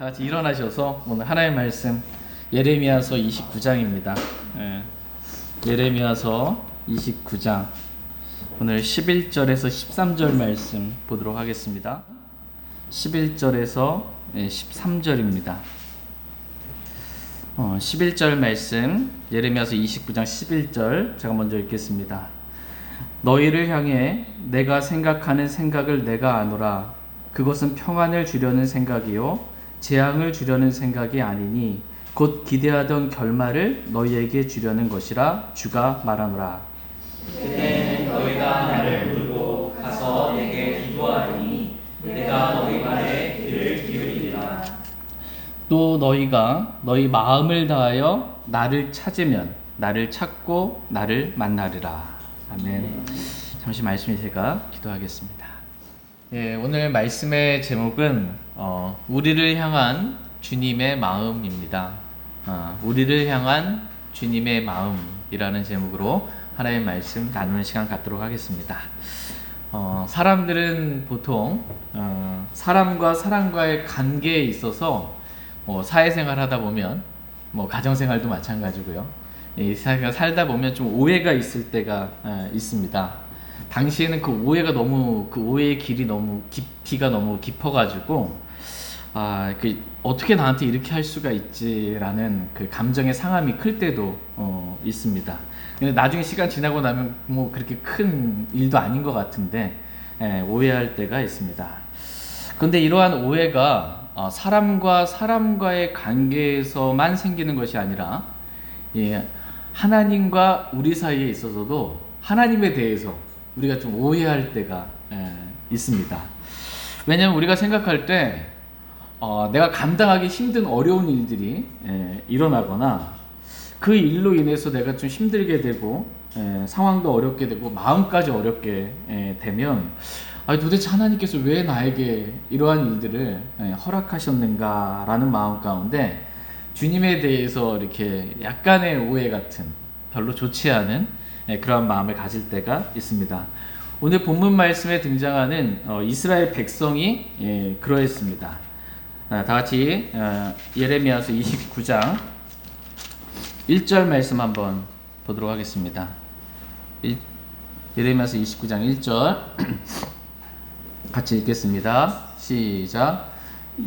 다 같이 일어나셔서 오늘 하나님의 말씀 예레미야서 29장입니다. 예레미야서 29장 오늘 11절에서 13절 말씀 보도록 하겠습니다. 11절에서 13절입니다. 11절 말씀 예레미야서 29장 11절 제가 먼저 읽겠습니다. 너희를 향해 내가 생각하는 생각을 내가 아노라. 그것은 평안을 주려는 생각이요 재앙을 주려는 생각이 아니니 곧 기대하던 결말을 너희에게 주려는 것이라 주가 말하노라. 그때 너희가 나를 부르고 가서 내게 기도하리니 내가 너희 말에 귀를 기울이리라. 또 너희가 너희 마음을 다하여 나를 찾으면 나를 찾고 나를 만나리라. 아멘. 잠시 말씀에 제가 기도하겠습니다. 오늘 말씀의 제목은 우리를 향한 주님의 마음입니다. 우리를 향한 주님의 마음이라는 제목으로 하나님의 말씀 나누는 시간 갖도록 하겠습니다. 사람들은 보통 사람과 사람과의 관계에 있어서 사회생활 하다 보면 가정생활도 마찬가지고요. 이 사회가 살다 보면 좀 오해가 있을 때가 있습니다. 당시에는 그 오해의 길이 너무 깊이가 너무 깊어가지고 어떻게 나한테 이렇게 할 수가 있지라는 그 감정의 상함이 클 때도 있습니다. 근데 나중에 시간 지나고 나면 그렇게 큰 일도 아닌 것 같은데 오해할 때가 있습니다. 그런데 이러한 오해가 사람과 사람과의 관계에서만 생기는 것이 아니라 하나님과 우리 사이에 있어서도 하나님에 대해서 우리가 좀 오해할 때가 있습니다. 왜냐하면 우리가 생각할 때 내가 감당하기 힘든 어려운 일들이 일어나거나 그 일로 인해서 내가 좀 힘들게 되고 상황도 어렵게 되고 마음까지 어렵게 되면 도대체 하나님께서 왜 나에게 이러한 일들을 허락하셨는가라는 마음 가운데 주님에 대해서 이렇게 약간의 오해 같은 별로 좋지 않은 그런 마음을 가질 때가 있습니다. 오늘 본문 말씀에 등장하는 이스라엘 백성이 그러했습니다. 다 같이 예레미야서 29장 1절 말씀 한번 보도록 하겠습니다. 예레미야서 29장 1절 같이 읽겠습니다. 시작.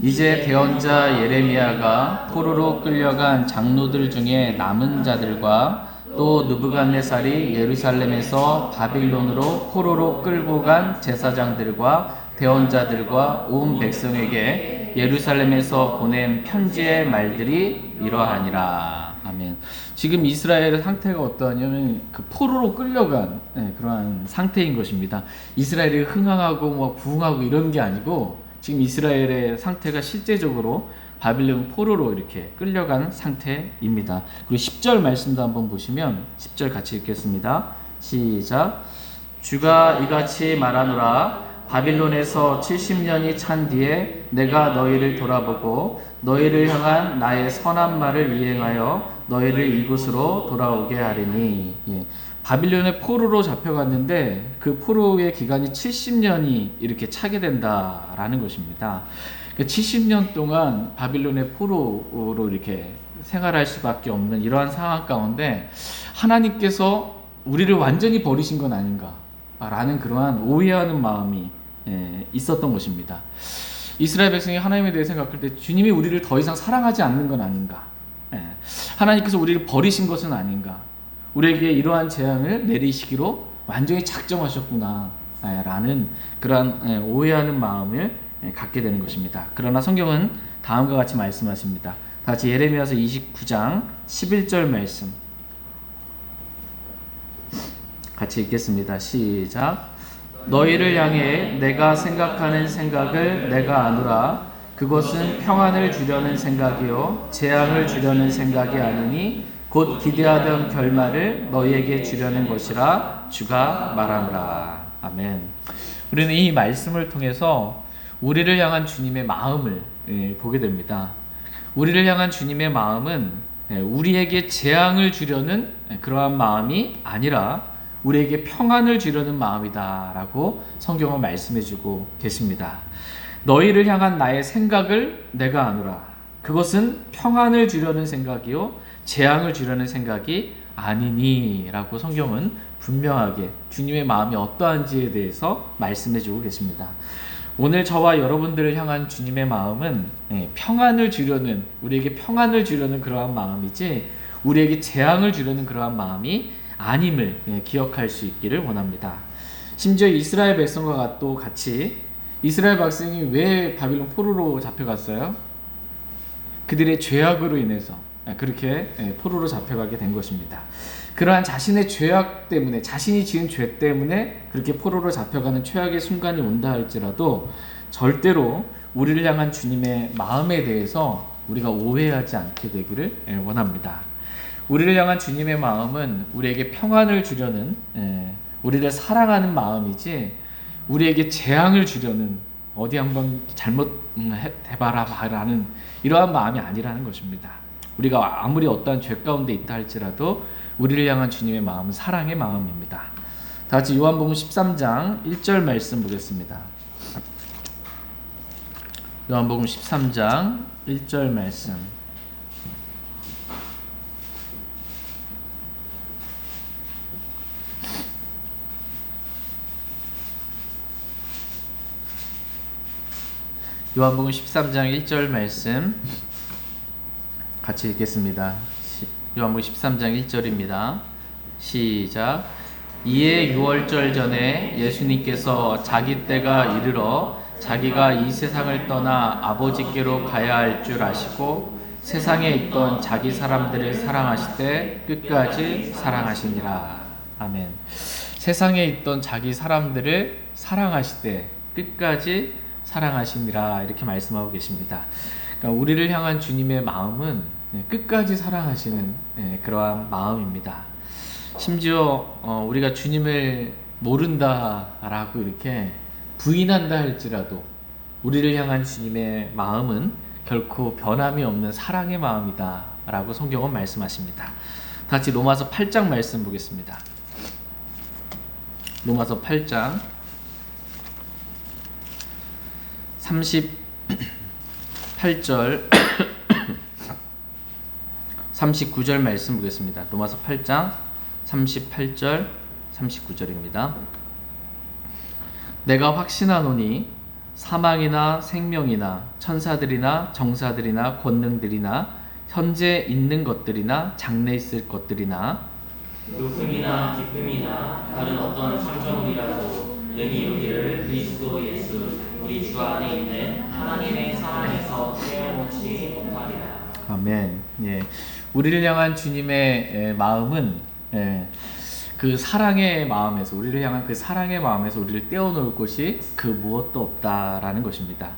이제 대언자 예레미야가 포로로 끌려간 장로들 중에 남은 자들과 또 느부갓네살이 예루살렘에서 바빌론으로 포로로 끌고 간 제사장들과 대언자들과 온 백성에게 예루살렘에서 보낸 편지의 말들이 이러하니라. 아멘. 지금 이스라엘의 상태가 어떠하냐면 그 포로로 끌려간 그러한 상태인 것입니다. 이스라엘이 흥황하고 부흥하고 이런 게 아니고 지금 이스라엘의 상태가 실제적으로 바빌론 포로로 이렇게 끌려가는 상태입니다. 그리고 10절 말씀도 한번 보시면 10절 같이 읽겠습니다. 시작. 주가 이같이 말하노라. 바빌론에서 70년이 찬 뒤에 내가 너희를 돌아보고 너희를 향한 나의 선한 말을 이행하여 너희를 이곳으로 돌아오게 하리니. 바빌론의 포로로 잡혀갔는데 그 포로의 기간이 70년이 이렇게 차게 된다라는 것입니다. 70년 동안 바빌론의 포로로 이렇게 생활할 수밖에 없는 이러한 상황 가운데 하나님께서 우리를 완전히 버리신 건 아닌가 라는 그러한 오해하는 마음이 있었던 것입니다. 이스라엘 백성이 하나님에 대해 생각할 때 주님이 우리를 더 이상 사랑하지 않는 건 아닌가, 하나님께서 우리를 버리신 것은 아닌가, 우리에게 이러한 재앙을 내리시기로 완전히 작정하셨구나 라는 그러한 오해하는 마음을 갖게 되는 것입니다. 그러나 성경은 다음과 같이 말씀하십니다. 다 같이 예레미야서 29장 11절 말씀 같이 읽겠습니다. 시작. 너희를 향해 내가 생각하는 생각을 내가 아노라. 그것은 평안을 주려는 생각이요 재앙을 주려는 생각이 아니니 곧 기대하던 결말을 너희에게 주려는 것이라 주가 말하노라. 아멘. 우리는 이 말씀을 통해서 우리를 향한 주님의 마음을 보게 됩니다. 우리를 향한 주님의 마음은 우리에게 재앙을 주려는 그러한 마음이 아니라 우리에게 평안을 주려는 마음이다 라고 성경은 말씀해주고 계십니다. 너희를 향한 나의 생각을 내가 아노라. 그것은 평안을 주려는 생각이요 재앙을 주려는 생각이 아니니 라고 성경은 분명하게 주님의 마음이 어떠한지에 대해서 말씀해 주고 계십니다. 오늘 저와 여러분들을 향한 주님의 마음은 평안을 주려는, 우리에게 평안을 주려는 그러한 마음이지 우리에게 재앙을 주려는 그러한 마음이 아님을 기억할 수 있기를 원합니다. 심지어 이스라엘 백성과 또 같이 이스라엘 백성이 왜 바빌론 포로로 잡혀갔어요? 그들의 죄악으로 인해서 그렇게 포로로 잡혀가게 된 것입니다. 그러한 자신의 죄악 때문에, 자신이 지은 죄 때문에 그렇게 포로로 잡혀가는 최악의 순간이 온다 할지라도 절대로 우리를 향한 주님의 마음에 대해서 우리가 오해하지 않게 되기를 원합니다. 우리를 향한 주님의 마음은 우리에게 평안을 주려는, 우리를 사랑하는 마음이지 우리에게 재앙을 주려는, 어디 한번 잘못 해봐라 말하는 이러한 마음이 아니라는 것입니다. 우리가 아무리 어떠한 죄 가운데 있다 할지라도 우리를 향한 주님의 마음은 사랑의 마음입니다. 다 같이 요한복음 13장 1절 말씀 보겠습니다. 요한복음 13장 1절 말씀. 요한복음 13장 1절 말씀 같이 읽겠습니다. 요한복음 13장 1절입니다. 시작. 이에 유월절 전에 예수님께서 자기 때가 이르러 자기가 이 세상을 떠나 아버지께로 가야 할 줄 아시고 세상에 있던 자기 사람들을 사랑하시되 끝까지 사랑하시니라. 아멘. 세상에 있던 자기 사람들을 사랑하시되 끝까지 사랑하시니라, 이렇게 말씀하고 계십니다. 그러니까 우리를 향한 주님의 마음은 끝까지 사랑하시는 그러한 마음입니다. 심지어 우리가 주님을 모른다라고 이렇게 부인한다 할지라도 우리를 향한 주님의 마음은 결코 변함이 없는 사랑의 마음이다 라고 성경은 말씀하십니다. 다시 로마서 8장 말씀 보겠습니다. 로마서 8장 38절 39절 말씀 보겠습니다. 로마서 8장 38절 39절입니다. 내가 확신하노니 사망이나 생명이나 천사들이나 정사들이나 권능들이나 현재 있는 것들이나 장래 있을 것들이나 높음이나 깊음이나 다른 어떤 창조물이라도 능히 우리를 그리스도 예수 우리 주 안에 있는 하나님의 사랑에서 떼어놓지 못하리라. 아멘. 예, 우리를 향한 주님의 마음은 그 사랑의 마음에서, 우리를 향한 그 사랑의 마음에서 우리를 떼어놓을 곳이 그 무엇도 없다라는 것입니다.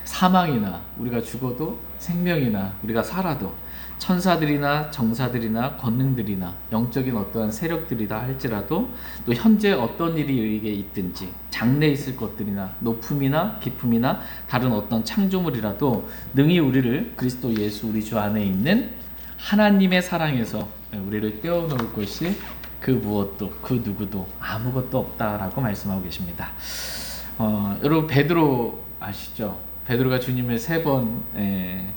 사망이나 우리가 죽어도, 생명이나 우리가 살아도, 천사들이나 정사들이나 권능들이나 영적인 어떠한 세력들이다 할지라도, 또 현재 어떤 일이 우리에게 있든지 장래 있을 것들이나 높음이나 깊음이나 다른 어떤 창조물이라도 능히 우리를 그리스도 예수 우리 주 안에 있는 하나님의 사랑에서 우리를 떼어놓을 것이 그 무엇도, 그 누구도, 아무것도 없다라고 말씀하고 계십니다. 여러분 베드로 아시죠? 베드로가 주님을 3번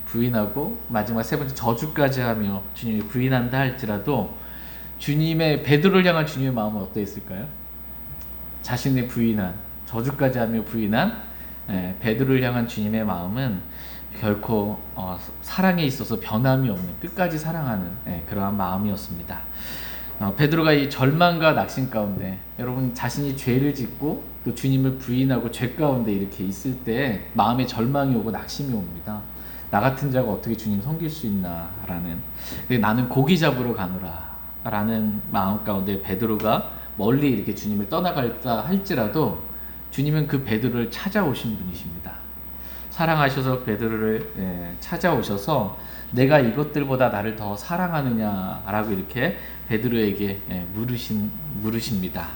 부인하고 마지막 3번째 저주까지 하며 주님을 부인한다 할지라도 주님의, 베드로를 향한 주님의 마음은 어떠했을까요? 자신의 부인한, 저주까지 하며 부인한 베드로를 향한 주님의 마음은 결코 사랑에 있어서 변함이 없는, 끝까지 사랑하는 그러한 마음이었습니다. 베드로가 이 절망과 낙심 가운데, 여러분 자신이 죄를 짓고 또 주님을 부인하고 죄 가운데 이렇게 있을 때 마음에 절망이 오고 낙심이 옵니다. 나 같은 자가 어떻게 주님 섬길 수 있나 라는, 나는 고기 잡으러 가노라 라는 마음 가운데 베드로가 멀리 이렇게 주님을 떠나갈다 할지라도 주님은 그 베드로를 찾아오신 분이십니다. 사랑하셔서 베드로를 찾아오셔서 내가 이것들보다 나를 더 사랑하느냐라고 이렇게 베드로에게 물으십니다.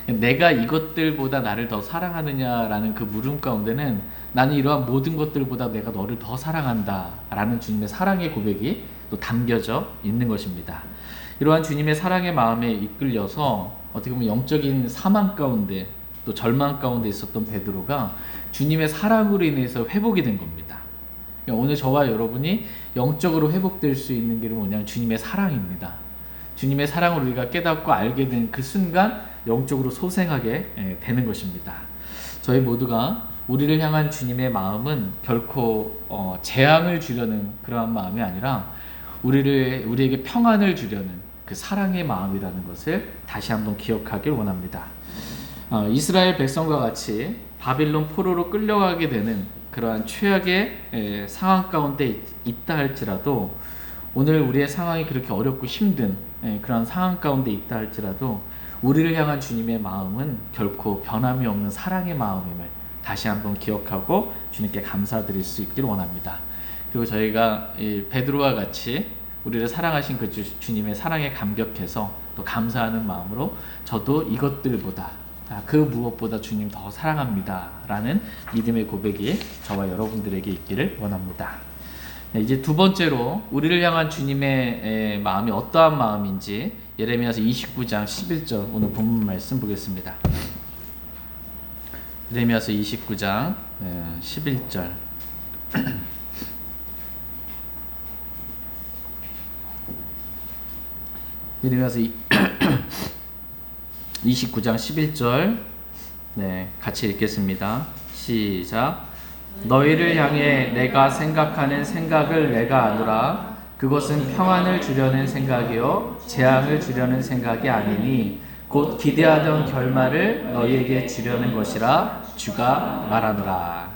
내가 이것들보다 나를 더 사랑하느냐라는 그 물음 가운데는 나는 이러한 모든 것들보다 내가 너를 더 사랑한다 라는 주님의 사랑의 고백이 또 담겨져 있는 것입니다. 이러한 주님의 사랑의 마음에 이끌려서 어떻게 보면 영적인 사망 가운데 또 절망 가운데 있었던 베드로가 주님의 사랑으로 인해서 회복이 된 겁니다. 오늘 저와 여러분이 영적으로 회복될 수 있는 길은 뭐냐면 주님의 사랑입니다. 주님의 사랑을 우리가 깨닫고 알게 된 그 순간 영적으로 소생하게 되는 것입니다. 저희 모두가 우리를 향한 주님의 마음은 결코 재앙을 주려는 그러한 마음이 아니라 우리에게 평안을 주려는 그 사랑의 마음이라는 것을 다시 한번 기억하길 원합니다. 이스라엘 백성과 같이 바빌론 포로로 끌려가게 되는 그러한 최악의 상황 가운데 있다 할지라도, 오늘 우리의 상황이 그렇게 어렵고 힘든 그런 상황 가운데 있다 할지라도 우리를 향한 주님의 마음은 결코 변함이 없는 사랑의 마음임을 다시 한번 기억하고 주님께 감사드릴 수 있길 원합니다. 그리고 저희가 베드로와 같이 우리를 사랑하신 그 주님의 사랑에 감격해서 또 감사하는 마음으로 저도 이것들보다 그 무엇보다 주님 더 사랑합니다 라는 믿음의 고백이 저와 여러분들에게 있기를 원합니다. 이제 두 번째로 우리를 향한 주님의 마음이 어떠한 마음인지 예레미야서 29장 11절 오늘 본문 말씀 보겠습니다. 예레미야서 29장 11절 예레미야서 29장 11절 같이 읽겠습니다. 시작. 너희를 향해 내가 생각하는 생각을 내가 아노라. 그것은 평안을 주려는 생각이요 재앙을 주려는 생각이 아니니 곧 기대하던 결말을 너희에게 주려는 것이라 주가 말하노라.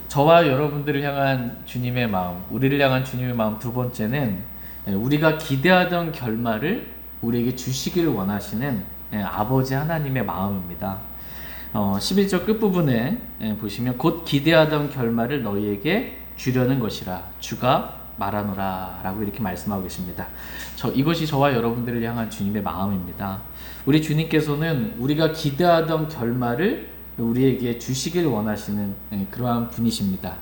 저와 여러분들을 향한 주님의 마음, 우리를 향한 주님의 마음 두 번째는 우리가 기대하던 결말을 우리에게 주시길 원하시는 아버지 하나님의 마음입니다. 11절 끝부분에 보시면 곧 기대하던 결말을 너희에게 주려는 것이라 주가 말하노라 라고 이렇게 말씀하고 계십니다. 이것이 저와 여러분들을 향한 주님의 마음입니다. 우리 주님께서는 우리가 기대하던 결말을 우리에게 주시길 원하시는 그러한 분이십니다.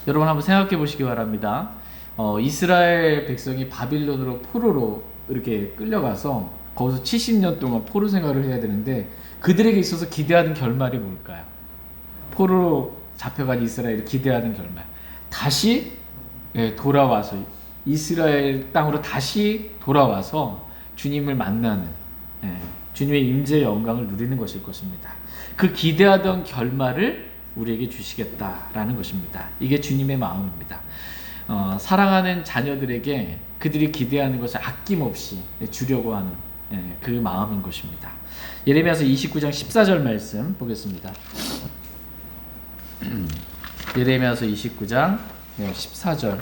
여러분 한번 생각해 보시기 바랍니다. 이스라엘 백성이 바빌론으로 포로로 이렇게 끌려가서 거기서 70년 동안 포로 생활을 해야 되는데 그들에게 있어서 기대하는 결말이 뭘까요? 포로로 잡혀간 이스라엘이 기대하는 결말, 다시 돌아와서 이스라엘 땅으로 다시 돌아와서 주님을 만나는 주님의 임재의 영광을 누리는 것일 것입니다. 그 기대하던 결말을 우리에게 주시겠다라는 것입니다. 이게 주님의 마음입니다. 사랑하는 자녀들에게 그들이 기대하는 것을 아낌없이 주려고 하는 그 마음인 것입니다. 예레미야서 29장 14절 말씀 보겠습니다. 예레미야서 29장 14절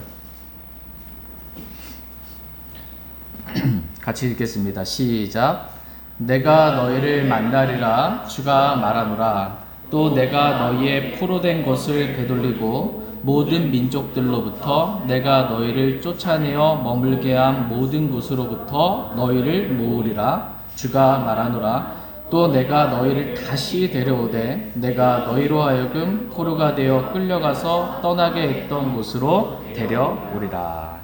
같이 읽겠습니다. 시작. 내가 너희를 만나리라 주가 말하노라. 또 내가 너희의 포로된 것을 되돌리고 모든 민족들로부터 내가 너희를 쫓아내어 머물게 한 모든 곳으로부터 너희를 모으리라 주가 말하노라. 또 내가 너희를 다시 데려오되 내가 너희로 하여금 포로가 되어 끌려가서 떠나게 했던 곳으로 데려오리라.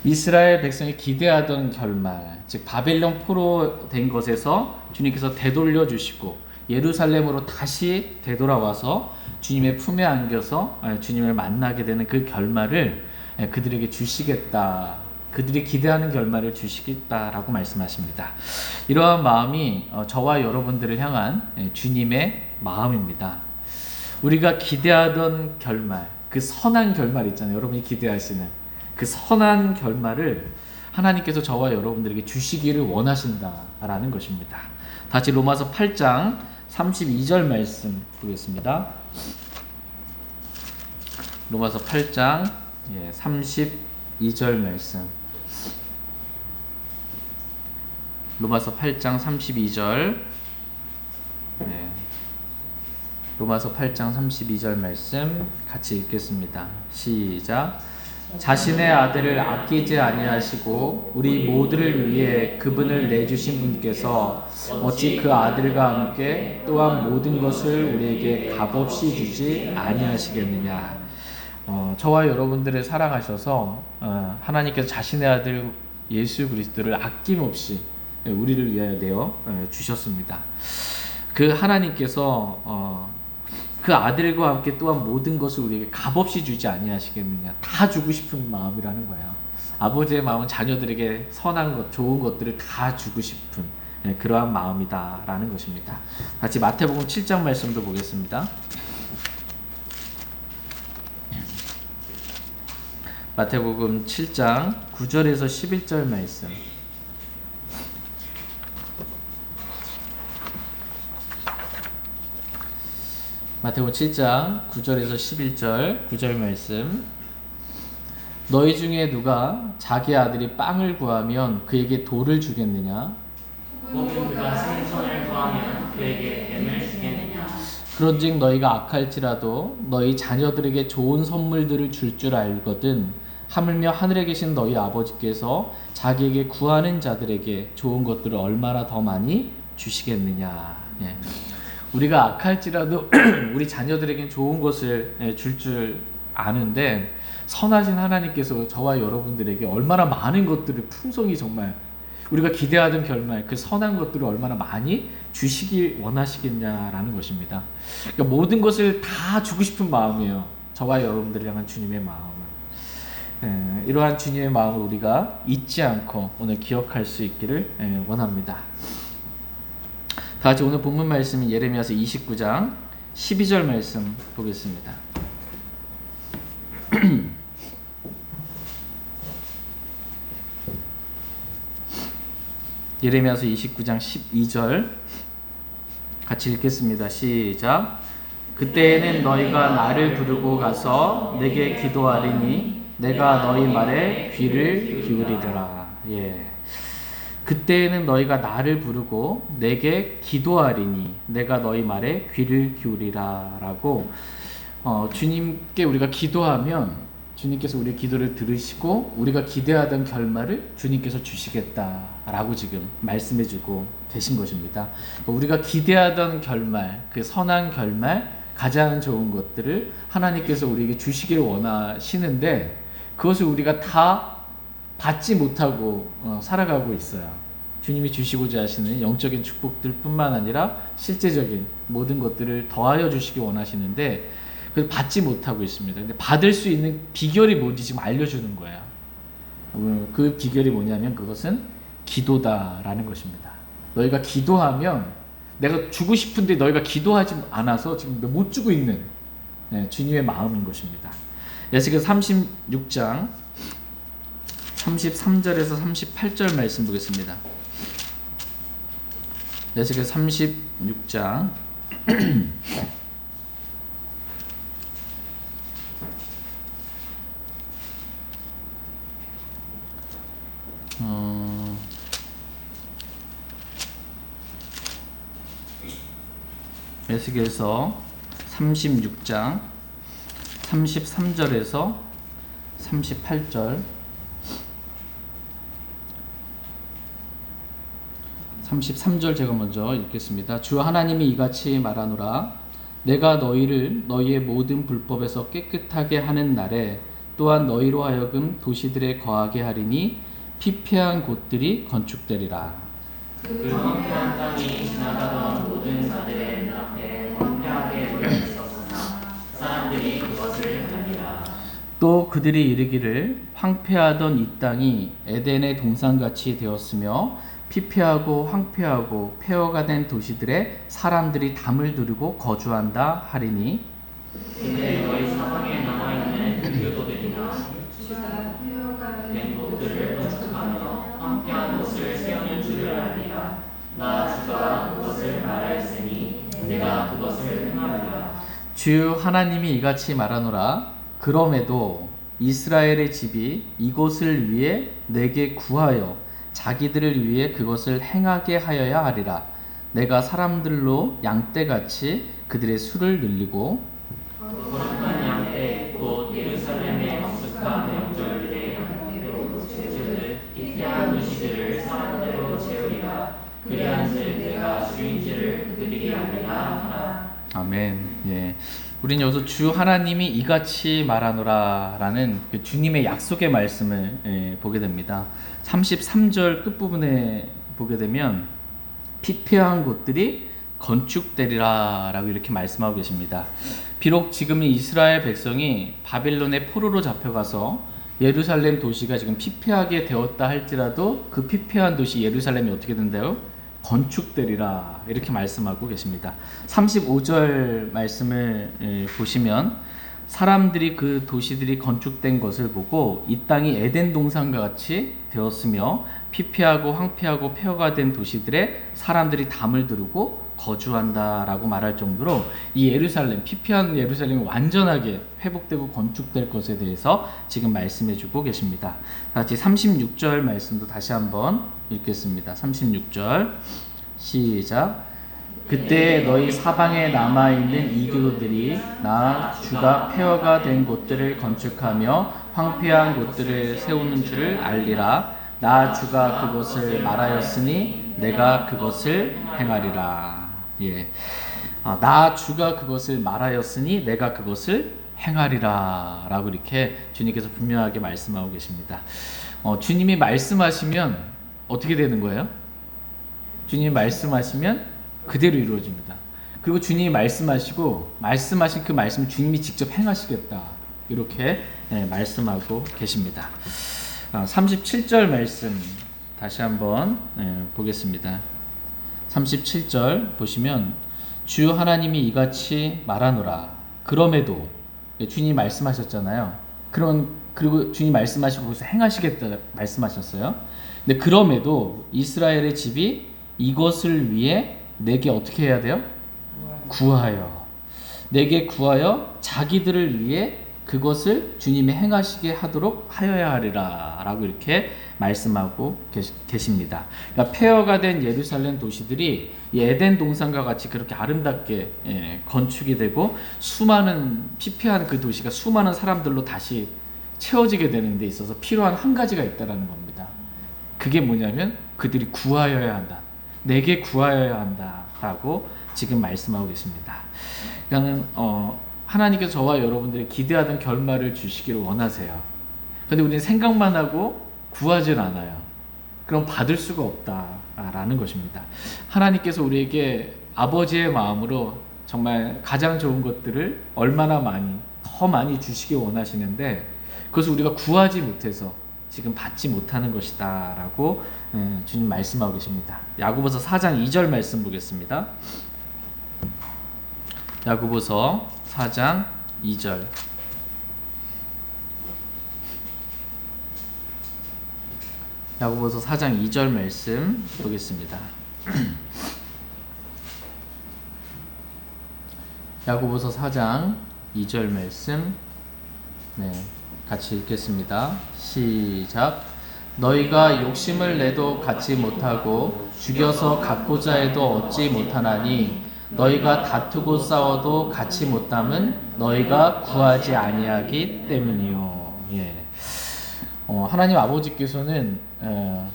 이스라엘 백성이 기대하던 결말, 즉 바벨론 포로 된 것에서 주님께서 되돌려 주시고 예루살렘으로 다시 되돌아와서 주님의 품에 안겨서 주님을 만나게 되는 그 결말을 그들에게 주시겠다, 그들이 기대하는 결말을 주시겠다라고 말씀하십니다. 이러한 마음이 저와 여러분들을 향한 주님의 마음입니다. 우리가 기대하던 결말, 그 선한 결말 있잖아요. 여러분이 기대하시는 그 선한 결말을 하나님께서 저와 여러분들에게 주시기를 원하신다라는 것입니다. 다시 로마서 8장 32절 말씀 보겠습니다. 로마서 8장 32절 말씀. 로마서 8장 32절. 로마서 8장 32절 말씀 같이 읽겠습니다. 시작. 자신의 아들을 아끼지 아니하시고 우리 모두를 위해 그분을 내주신 분께서 어찌 그 아들과 함께 또한 모든 것을 우리에게 값없이 주지 아니하시겠느냐. 저와 여러분들을 사랑하셔서 하나님께서 자신의 아들 예수 그리스도를 아낌없이 우리를 위하여 내어 주셨습니다. 그 하나님께서 그 아들과 함께 또한 모든 것을 우리에게 값없이 주지 아니하시겠느냐. 다 주고 싶은 마음이라는 거예요. 아버지의 마음은 자녀들에게 선한 것, 좋은 것들을 다 주고 싶은 그러한 마음이다라는 것입니다. 같이 마태복음 7장 말씀도 보겠습니다. 마태복음 7장 9절에서 11절 말씀. 마태복음 7장 9절에서 11절 9절 말씀. 너희 중에 누가 자기 아들이 빵을 구하면 그에게 돌을 주겠느냐? 혹은 그가 생선을 구하면 그에게 뱀을 주겠느냐? 그런즉 너희가 악할지라도 너희 자녀들에게 좋은 선물들을 줄 줄 알거든 하물며 하늘에 계신 너희 아버지께서 자기에게 구하는 자들에게 좋은 것들을 얼마나 더 많이 주시겠느냐. 예. 우리가 악할지라도 우리 자녀들에게 좋은 것을 줄 줄 아는데 선하신 하나님께서 저와 여러분들에게 얼마나 많은 것들을 풍성히 정말 우리가 기대하던 결말 그 선한 것들을 얼마나 많이 주시길 원하시겠냐라는 것입니다. 그러니까 모든 것을 다 주고 싶은 마음이에요. 저와 여러분들을 향한 주님의 마음은. 이러한 주님의 마음을 우리가 잊지 않고 오늘 기억할 수 있기를 원합니다. 다 같이 오늘 본문 말씀인 예레미야서 29장 12절 말씀 보겠습니다. 예레미야서 29장 12절 같이 읽겠습니다. 시작. 그때에는 너희가 나를 부르고 가서 내게 기도하리니 내가 너희 말에 귀를 기울이리라. 예. 그때에는 너희가 나를 부르고 내게 기도하리니 내가 너희 말에 귀를 기울이라 라고 주님께 우리가 기도하면 주님께서 우리의 기도를 들으시고 우리가 기대하던 결말을 주님께서 주시겠다라고 지금 말씀해주고 계신 것입니다. 우리가 기대하던 결말, 그 선한 결말, 가장 좋은 것들을 하나님께서 우리에게 주시기를 원하시는데 그것을 우리가 다 받지 못하고 살아가고 있어요. 주님이 주시고자 하시는 영적인 축복들 뿐만 아니라 실제적인 모든 것들을 더하여 주시기 원하시는데 그걸 받지 못하고 있습니다. 근데 받을 수 있는 비결이 뭔지 지금 알려주는 거예요. 그 비결이 뭐냐면 그것은 기도다라는 것입니다. 너희가 기도하면 내가 주고 싶은데 너희가 기도하지 않아서 지금 못 주고 있는 주님의 마음인 것입니다. 에스겔 36장 33절에서 38절 말씀 보겠습니다. 에스겔 36장 에스겔서 36장 33절에서 38절 33절 제가 먼저 읽겠습니다. 주 하나님이 이같이 말하노라. 내가 너희를 너희의 모든 불법에서 깨끗하게 하는 날에 또한 너희로 하여금 도시들에 거하게 하리니 피폐한 곳들이 건축되리라. 그 황폐한 땅이 지나가던 모든 자들의 눈앞에 황폐하게 보여 있었으나 사람들이 그것을 알리라. 또 그들이 이르기를 황폐하던 이 땅이 에덴의 동산같이 되었으며 피폐하고 황폐하고 폐허가 된 도시들에 사람들이 담을 두르고 거주한다 하리니 근데 너희 사방에 남아있는 교도들이나 된 곳들을 건축하며 황폐한 곳을 세우는 줄을 알리라. 나 주가 그것을 말하였으니 내가 그것을 행하리라. 주 하나님이 이같이 말하노라. 그럼에도 이스라엘의 집이 이곳을 위해 내게 구하여 자기들을 위해 그것을 행하게 하여야 하리라. 내가 사람들로 양떼같이 그들의 수를 늘리고 거룩한 양떼 곧 예루살렘의 성숙한 명절들에 즉 피폐한 도시들을 사람대로 채우리라. 그리한즉 내가 주인지를 그들이 알리라 하라. 아멘. 예. 우리는 여기서 주 하나님이 이같이 말하노라라는 그 주님의 약속의 말씀을 보게 됩니다. 33절 끝부분에 보게 되면 피폐한 곳들이 건축되리라 라고 이렇게 말씀하고 계십니다. 비록 지금 이스라엘 백성이 바벨론의 포로로 잡혀가서 예루살렘 도시가 지금 피폐하게 되었다 할지라도 그 피폐한 도시 예루살렘이 어떻게 된다요? 건축되리라 이렇게 말씀하고 계십니다. 35절 말씀을 보시면 사람들이 그 도시들이 건축된 것을 보고 이 땅이 에덴 동산과 같이 되었으며 피폐하고 황폐하고 폐허가 된 도시들의 사람들이 담을 두르고 거주한다라고 말할 정도로 이 예루살렘, 피폐한 예루살렘이 완전하게 회복되고 건축될 것에 대해서 지금 말씀해 주고 계십니다. 같이 36절 말씀도 다시 한번 읽겠습니다. 36절 시작. 그때 너희 사방에 남아있는 이교도들이 나 주가 폐허가 된 곳들을 건축하며 황폐한 곳들을 세우는 줄을 알리라. 나 주가 그것을 말하였으니 내가 그것을 행하리라. 예. 나 주가 그것을 말하였으니 내가 그것을 행하리라 라고 이렇게 주님께서 분명하게 말씀하고 계십니다. 주님이 말씀하시면 어떻게 되는 거예요? 주님이 말씀하시면 그대로 이루어집니다. 그리고 주님이 말씀하시고 말씀하신 그 말씀을 주님이 직접 행하시겠다 이렇게 말씀하고 계십니다. 37절 말씀 다시 한번 보겠습니다. 37절 보시면 주 하나님이 이같이 말하노라. 그럼에도 주님이 말씀하셨잖아요. 그리고 주님이 말씀하시고 거기서 행하시겠다 말씀하셨어요. 근데 그럼에도 이스라엘의 집이 이것을 위해 내게 어떻게 해야 돼요? 구하여. 내게 구하여 자기들을 위해 그것을 주님이 행하시게 하도록 하여야 하리라 라고 이렇게 말씀하고 계십니다. 그러니까 폐허가 된 예루살렘 도시들이 에덴 동산과 같이 그렇게 아름답게 건축이 되고 수많은 피폐한 그 도시가 수많은 사람들로 다시 채워지게 되는 데 있어서 필요한 한 가지가 있다는 겁니다. 그게 뭐냐면 그들이 구하여야 한다. 내게 구하여야 한다 라고 지금 말씀하고 계십니다. 그러니까 하나님께서 저와 여러분들이 기대하던 결말을 주시기를 원하세요. 근데 우리는 생각만 하고 구하질 않아요. 그럼 받을 수가 없다라는 것입니다. 하나님께서 우리에게 아버지의 마음으로 정말 가장 좋은 것들을 얼마나 많이, 더 많이 주시기 원하시는데 그것을 우리가 구하지 못해서 지금 받지 못하는 것이다 라고 주님 말씀하고 계십니다. 야고보서 4장 2절 말씀 보겠습니다. 야고보서 4장 2절. 야고보서 4장 2절 말씀 보겠습니다. 야고보서 4장 2절 말씀 같이 읽겠습니다. 시작. 너희가 욕심을 내도 갖지 못하고 죽여서 갖고자 해도 얻지 못하나니 너희가 다투고 싸워도 갖지 못함은 너희가 구하지 아니하기 때문이요. 예. 하나님 아버지께서는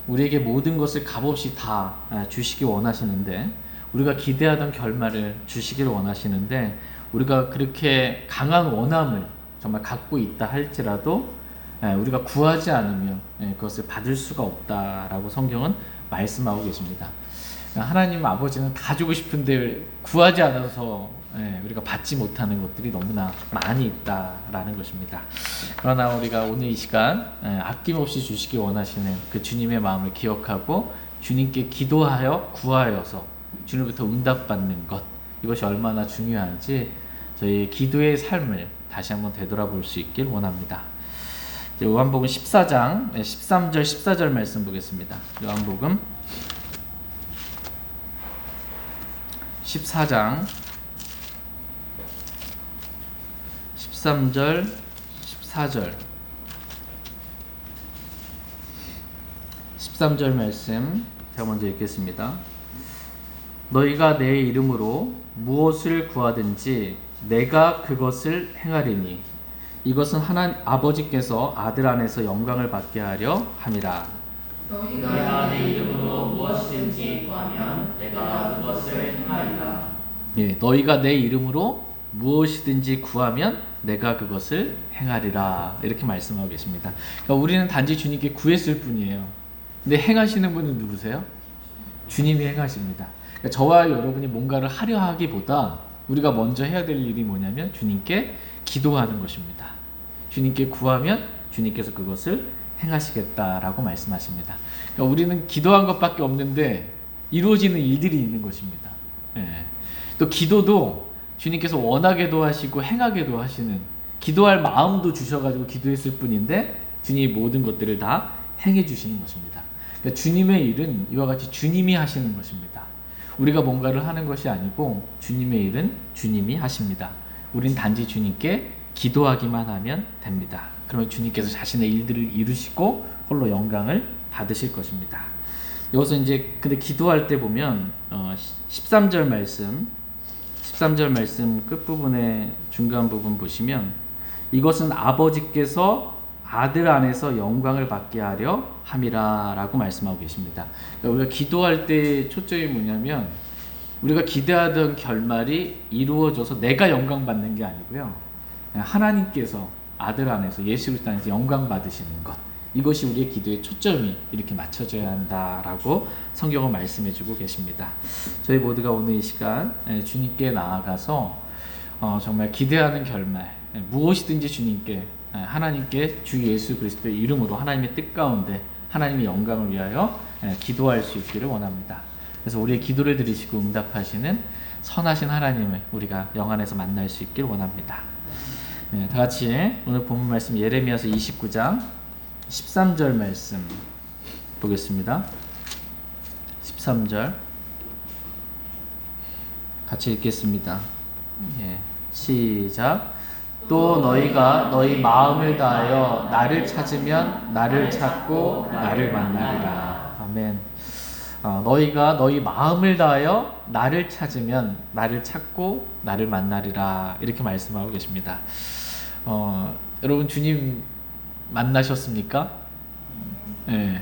우리에게 모든 것을 값없이 다 주시기 원하시는데 우리가 기대하던 결말을 주시기를 원하시는데 우리가 그렇게 강한 원함을 정말 갖고 있다 할지라도 우리가 구하지 않으면 그것을 받을 수가 없다라고 성경은 말씀하고 계십니다. 하나님 아버지는 다 주고 싶은데 구하지 않아서 우리가 받지 못하는 것들이 너무나 많이 있다라는 것입니다. 그러나 우리가 오늘 이 시간 아낌없이 주시기 원하시는 그 주님의 마음을 기억하고 주님께 기도하여 구하여서 주님부터 응답받는 것, 이것이 얼마나 중요한지 저희 기도의 삶을 다시 한번 되돌아볼 수 있길 원합니다. 요한복음 14장 13절 14절 말씀 보겠습니다. 요한복음 14장 13절 14절 13절 말씀 제가 먼저 읽겠습니다. 너희가 내 이름으로 무엇을 구하든지 내가 그것을 행하리니 이것은 하나님 아버지께서 아들 안에서 영광을 받게 하려 함이라. 너희가 내 이름으로 무엇이든지 구하면 내가 그것을 행하리라. 예, 너희가 내 이름으로 무엇이든지 구하면 내가 그것을 행하리라. 이렇게 말씀하고 계십니다. 그러니까 우리는 단지 주님께 구했을 뿐이에요. 근데 행하시는 분은 누구세요? 주님이 행하십니다. 그러니까 저와 여러분이 뭔가를 하려 하기보다 우리가 먼저 해야 될 일이 뭐냐면 주님께 기도하는 것입니다. 주님께 구하면 주님께서 그것을 행하시겠다라고 말씀하십니다. 그러니까 우리는 기도한 것밖에 없는데 이루어지는 일들이 있는 것입니다. 예. 또 기도도 주님께서 원하게도 하시고 행하게도 하시는, 기도할 마음도 주셔가지고 기도했을 뿐인데 주님이 모든 것들을 다 행해 주시는 것입니다. 그러니까 주님의 일은 이와 같이 주님이 하시는 것입니다. 우리가 뭔가를 하는 것이 아니고 주님의 일은 주님이 하십니다. 우린 단지 주님께 기도하기만 하면 됩니다. 그러면 주님께서 자신의 일들을 이루시고 홀로 영광을 받으실 것입니다. 여기서 이제 근데 기도할 때 보면 13절 말씀 끝부분의 중간 부분 보시면 이것은 아버지께서 아들 안에서 영광을 받게 하려 함이라 라고 말씀하고 계십니다. 그러니까 우리가 기도할 때 초점이 뭐냐면 우리가 기대하던 결말이 이루어져서 내가 영광 받는 게 아니고요, 하나님께서 아들 안에서 예수 그리스도 안에서 영광 받으시는 것, 이것이 우리의 기도의 초점이 이렇게 맞춰져야 한다라고 성경은 말씀해주고 계십니다. 저희 모두가 오늘 이 시간 주님께 나아가서 정말 기대하는 결말, 무엇이든지 주님께, 하나님께 주 예수 그리스도의 이름으로 하나님의 뜻 가운데 하나님의 영광을 위하여 기도할 수 있기를 원합니다. 그래서 우리의 기도를 들으시고 응답하시는 선하신 하나님을 우리가 영안에서 만날 수 있기를 원합니다. 다 같이 오늘 본문 말씀 예레미야서 29장 13절 말씀 보겠습니다. 13절 같이 읽겠습니다. 시작. 또 너희가 너희 마음을 다하여 나를 찾으면 나를 찾고 나를 만나리라. 아멘. 너희가 너희 마음을 다하여 나를 찾으면 나를 찾고 나를 만나리라, 이렇게 말씀하고 계십니다. 여러분 주님 만나셨습니까? 네.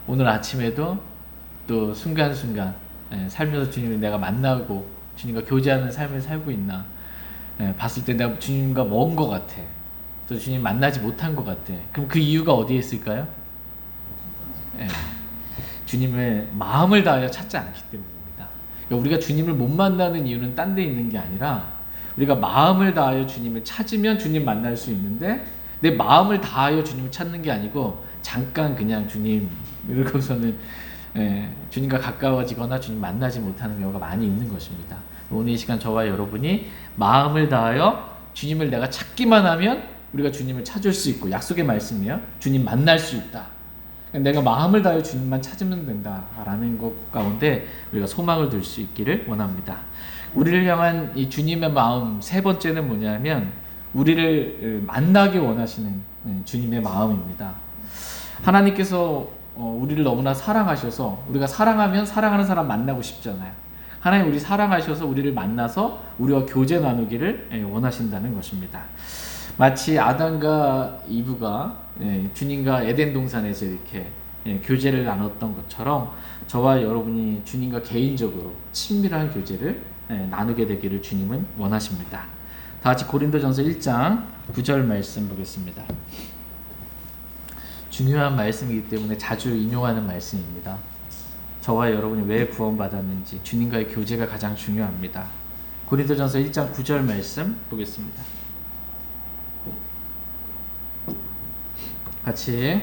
오늘 아침에도 또 순간순간 살면서 주님을 내가 만나고 주님과 교제하는 삶을 살고 있나, 봤을 때 내가 주님과 먼 것 같아, 또 주님 만나지 못한 것 같아. 그럼 그 이유가 어디에 있을까요? 주님을 마음을 다하여 찾지 않기 때문입니다. 그러니까 우리가 주님을 못 만나는 이유는 딴 데 있는 게 아니라 우리가 마음을 다하여 주님을 찾으면 주님 만날 수 있는데 내 마음을 다하여 주님을 찾는 게 아니고 잠깐 그냥 주님 이러고서는 주님과 가까워지거나 주님 만나지 못하는 경우가 많이 있는 것입니다. 오늘 이 시간 저와 여러분이 마음을 다하여 주님을 내가 찾기만 하면 우리가 주님을 찾을 수 있고, 약속의 말씀이에요. 주님 만날 수 있다. 내가 마음을 다하여 주님만 찾으면 된다라는 것 가운데 우리가 소망을 둘 수 있기를 원합니다. 우리를 향한 이 주님의 마음 세 번째는 뭐냐면 우리를 만나기 원하시는 주님의 마음입니다. 하나님께서 우리를 너무나 사랑하셔서 우리가 사랑하면 사랑하는 사람 만나고 싶잖아요. 하나님 우리 사랑하셔서 우리를 만나서 우리와 교제 나누기를 원하신다는 것입니다. 마치 아담과 이브가 주님과 에덴 동산에서 이렇게 교제를 나눴던 것처럼 저와 여러분이 주님과 개인적으로 친밀한 교제를 나누게 되기를 주님은 원하십니다. 다 같이 고린도전서 1장 9절 말씀 보겠습니다. 중요한 말씀이기 때문에 자주 인용하는 말씀입니다. 저와 여러분이 왜 구원받았는지, 주님과의 교제가 가장 중요합니다. 고린도전서 1장 9절 말씀 보겠습니다. 같이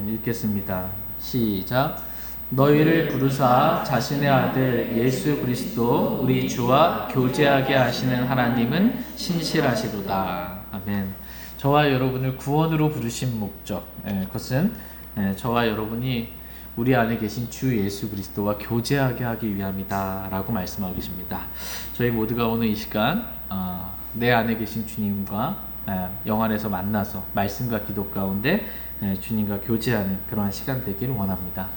읽겠습니다. 시작. 너희를 부르사 자신의 아들 예수 그리스도 우리 주와 교제하게 하시는 하나님은 신실하시도다. 아멘. 저와 여러분을 구원으로 부르신 목적, 그것은 저와 여러분이 우리 안에 계신 주 예수 그리스도와 교제하게 하기 위함이다 라고 말씀하고 계십니다. 저희 모두가 오늘 이 시간 내 안에 계신 주님과 영안에서 만나서 말씀과 기도 가운데 주님과 교제하는 그러한 시간 되기를 원합니다.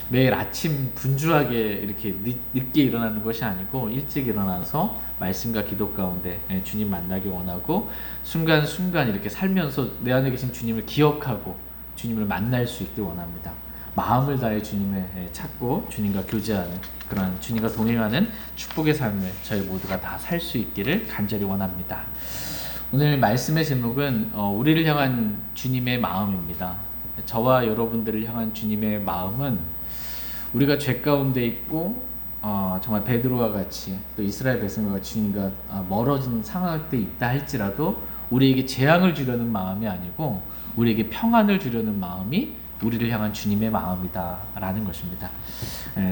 매일 아침 분주하게 이렇게 늦게 일어나는 것이 아니고 일찍 일어나서 말씀과 기도 가운데 주님 만나기 원하고, 순간순간 이렇게 살면서 내 안에 계신 주님을 기억하고 주님을 만날 수 있길 원합니다. 마음을 다해 주님을 찾고 주님과 교제하는, 그런 주님과 동행하는 축복의 삶을 저희 모두가 다 살 수 있기를 간절히 원합니다. 오늘 말씀의 제목은 우리를 향한 주님의 마음입니다. 저와 여러분들을 향한 주님의 마음은 우리가 죄 가운데 있고 정말 베드로와 같이 또 이스라엘 백성과 주님과 멀어진 상황 때 있다 할지라도 우리에게 재앙을 주려는 마음이 아니고 우리에게 평안을 주려는 마음이 우리를 향한 주님의 마음이다라는 것입니다.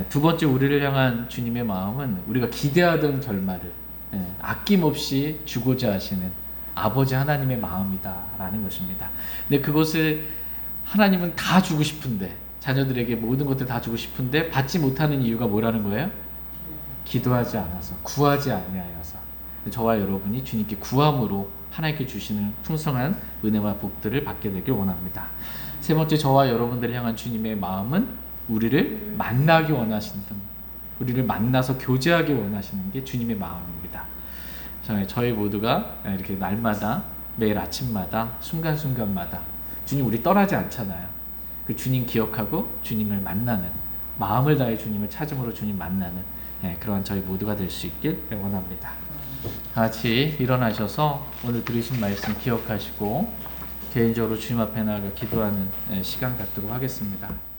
두 번째 우리를 향한 주님의 마음은 우리가 기대하던 결말을 아낌없이 주고자 하시는 아버지 하나님의 마음이다라는 것입니다. 근데 그것을 하나님은 다 주고 싶은데 자녀들에게 모든 것들 다 주고 싶은데 받지 못하는 이유가 뭐라는 거예요? 기도하지 않아서, 구하지 아니하여서. 저와 여러분이 주님께 구함으로 하나님께 주시는 풍성한 은혜와 복들을 받게 되길 원합니다. 세 번째, 저와 여러분들을 향한 주님의 마음은 우리를 만나기 원하시는, 우리를 만나서 교제하기 원하시는 게 주님의 마음입니다. 저희 모두가 이렇게 날마다 매일 아침마다 순간순간마다 주님 우리 떠나지 않잖아요. 그 주님 기억하고 주님을 만나는, 마음을 다해 주님을 찾음으로 주님 만나는 그러한 저희 모두가 될 수 있길 원합니다. 같이 일어나셔서 오늘 들으신 말씀 기억하시고 개인적으로 주님 앞에 나가 기도하는 시간 갖도록 하겠습니다.